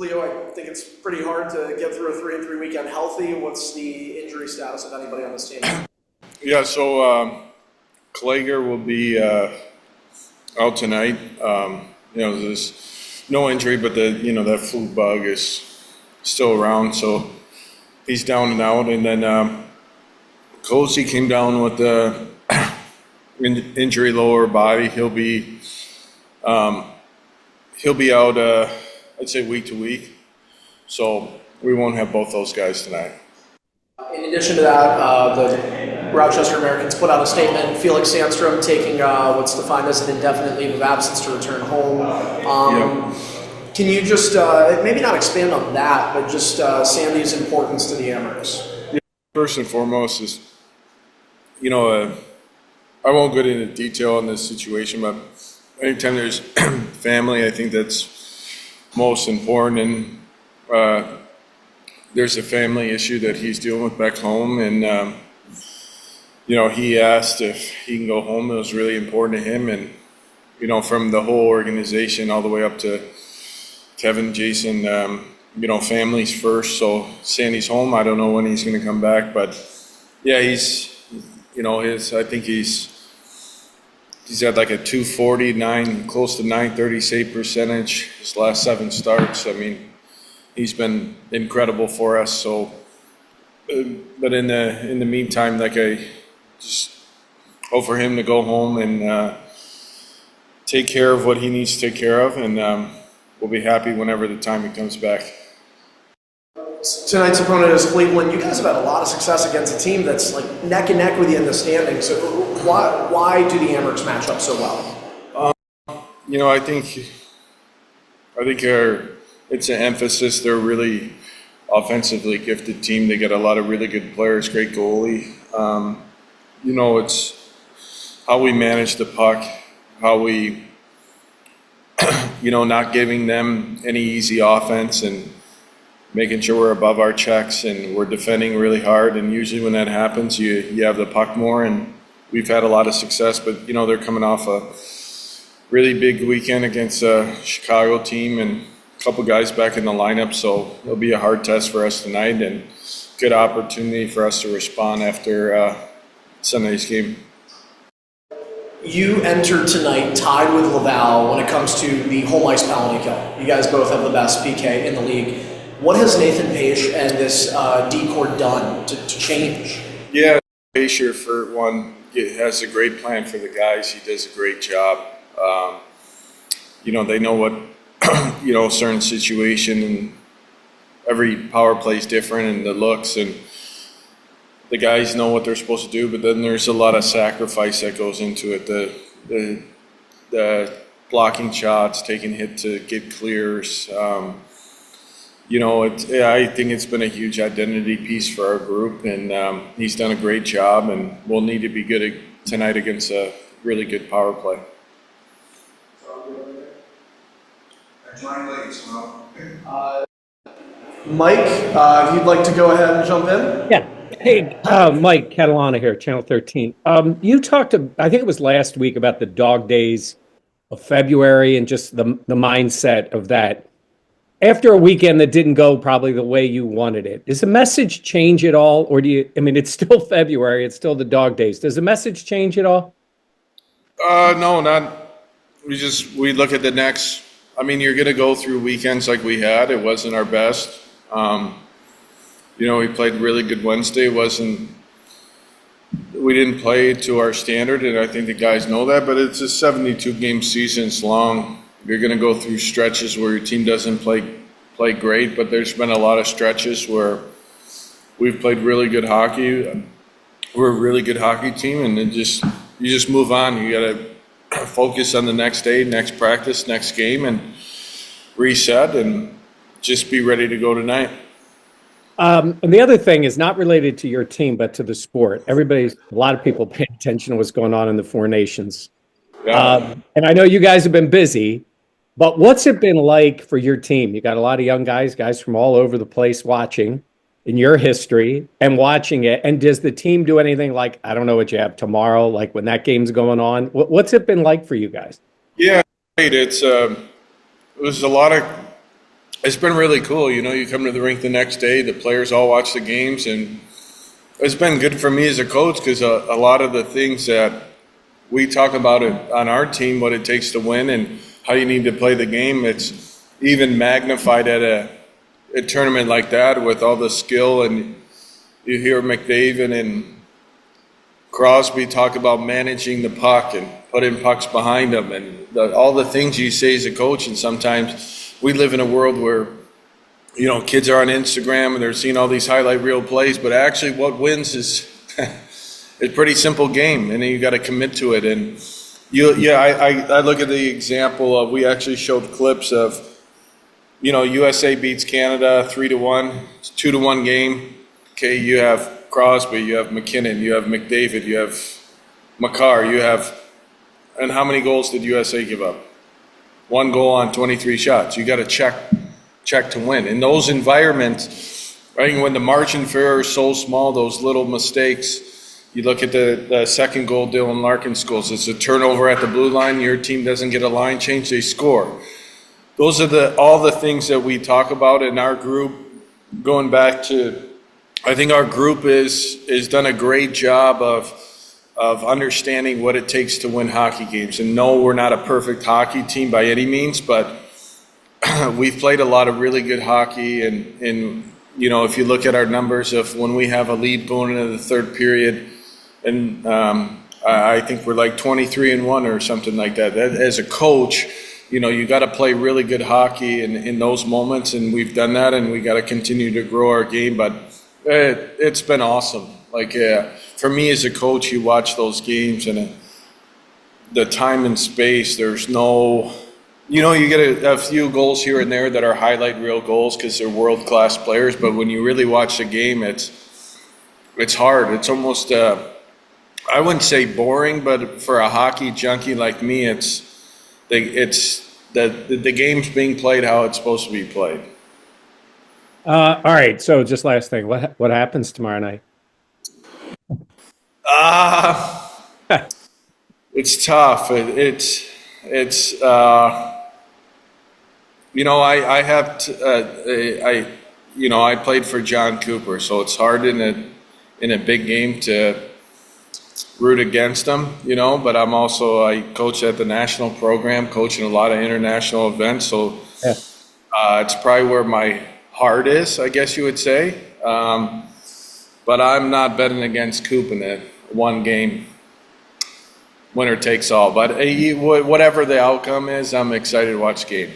Leo, I think it's pretty hard to get through a 3-3 weekend healthy. What's the injury status of anybody on this team? Yeah, so Klager will be out tonight. There's no injury, but that flu bug is still around, so he's down and out. And then Cozy came down with the injury lower body. He'll be out. I'd say week to week. So we won't have both those guys tonight. In addition to that, the Rochester Americans put out a statement. Felix Sandstrom taking what's defined as an indefinite leave of absence to return home. Can you just maybe not expand on that, but just Sandy's importance to the Amherst? Yeah, first and foremost is, I won't get into detail on this situation, but anytime there's family, I think that's most important. And there's a family issue that he's dealing with back home, and he asked if he can go home. It was really important to him, and from the whole organization all the way up to Kevin, Jason, families first. So Sandy's home. I don't know when he's going to come back, but yeah, I think he's had like a 249, close to 930 save percentage his last 7 starts. I mean, he's been incredible for us. So, but in the meantime, like, I just hope for him to go home and take care of what he needs to take care of, and we'll be happy whenever the time he comes back. Tonight's opponent is Cleveland. You guys have had a lot of success against a team that's like neck and neck with you in the standings. So why do the Amherst match up so well? I think it's an emphasis. They're a really offensively gifted team. They got a lot of really good players, great goalie. It's how we manage the puck, how we, not giving them any easy offense and making sure we're above our checks and we're defending really hard. And usually when that happens, you have the puck more, and we've had a lot of success. But, they're coming off a really big weekend against a Chicago team and a couple guys back in the lineup. So it'll be a hard test for us tonight, and good opportunity for us to respond after Sunday's game. You entered tonight tied with Laval when it comes to the home ice penalty kill. You guys both have the best PK in the league. What has Nathan Page and this D-Corps done to change? Yeah, Pacer, for one, has a great plan for the guys. He does a great job. They know what, certain situation, and every power play is different, and the looks, and the guys know what they're supposed to do, but then there's a lot of sacrifice that goes into it. The blocking shots, taking hit to get clears. I think it's been a huge identity piece for our group, and he's done a great job, and we'll need to be good tonight against a really good power play. Mike, if you'd like to go ahead and jump in. Yeah. Hey, Mike Catalana here, Channel 13. You talked, I think it was last week, about the dog days of February and just the mindset of that. After a weekend that didn't go probably the way you wanted it, does the message change at all? Or it's still February, it's still the dog days. Does the message change at all? No, not. We look at the next. You're going to go through weekends like we had. It wasn't our best. We played really good Wednesday. We didn't play to our standard, and I think the guys know that, but it's a 72-game season. It's long. You're going to go through stretches where your team doesn't play great, but there's been a lot of stretches where we've played really good hockey. We're a really good hockey team, and then you just move on. You got to focus on the next day, next practice, next game, and reset, and just be ready to go tonight. And the other thing is not related to your team, but to the sport. A lot of people pay attention to what's going on in the Four Nations. Yeah. And I know you guys have been busy, but what's it been like for your team? You got a lot of young guys from all over the place watching in your history and watching it. And does the team do anything like, I don't know what you have tomorrow, like when that game's going on? What's it been like for you guys? Yeah, it was a lot of it's been really cool. You know, you come to the rink the next day, the players all watch the games, and it's been good for me as a coach because a lot of the things that we talk about it on our team, what it takes to win and how you need to play the game, it's even magnified at a tournament like that with all the skill. And you hear McDavid and Crosby talk about managing the puck and putting pucks behind them and all the things you say as a coach. And sometimes we live in a world where, you know, kids are on Instagram and they're seeing all these highlight reel plays, but actually what wins is it's a pretty simple game, and then you got to commit to it. And I look at the example of, we actually showed clips of, you know, USA beats Canada 3-1, it's 2-1 game. Okay, you have Crosby, you have McKinnon, you have McDavid, you have Makar, and how many goals did USA give up? 1 goal on 23 shots. You got to check to win. In those environments, I think when the margin for error is so small, those little mistakes. You look at the second goal Dylan Larkin scores. It's a turnover at the blue line. Your team doesn't get a line change. They score. Those are all the things that we talk about in our group. Going back to, I think our group is done a great job of understanding what it takes to win hockey games. And no, we're not a perfect hockey team by any means, but we've played a lot of really good hockey. And you know, if you look at our numbers of when we have a lead going into the third period, and I think we're like 23-1 or something like that. As a coach, you know, you got to play really good hockey in those moments, and we've done that, and we got to continue to grow our game. But it's been awesome. Like for me as a coach, you watch those games, and the time and space. There's no, you know, you get a few goals here and there that are highlight reel goals because they're world class players. But when you really watch the game, it's hard. It's almost I wouldn't say boring, but for a hockey junkie like me, it's the game's being played how it's supposed to be played. All right. So just last thing, what happens tomorrow night? It's tough. It's you know, I played for John Cooper, so it's hard in a big game to root against him, you know, but I coach at the national program, coaching a lot of international events, so Yeah. It's probably where my heart is, I guess you would say. But I'm not betting against Coop in a one game winner takes all. But whatever the outcome is, I'm excited to watch the game.